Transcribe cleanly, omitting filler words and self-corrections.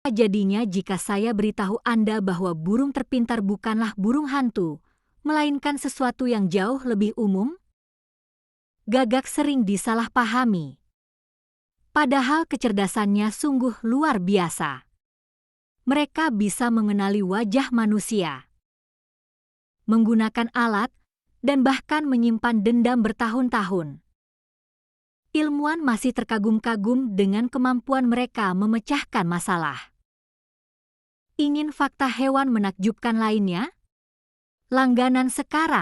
Jadinya jika saya beritahu Anda bahwa burung terpintar bukanlah burung hantu, melainkan sesuatu yang jauh lebih umum? Gagak sering disalahpahami. Padahal kecerdasannya sungguh luar biasa. Mereka bisa mengenali wajah manusia, menggunakan alat, dan bahkan menyimpan dendam bertahun-tahun. Ilmuwan masih terkagum-kagum dengan kemampuan mereka memecahkan masalah. Ingin fakta hewan menakjubkan lainnya? Langganan sekarang.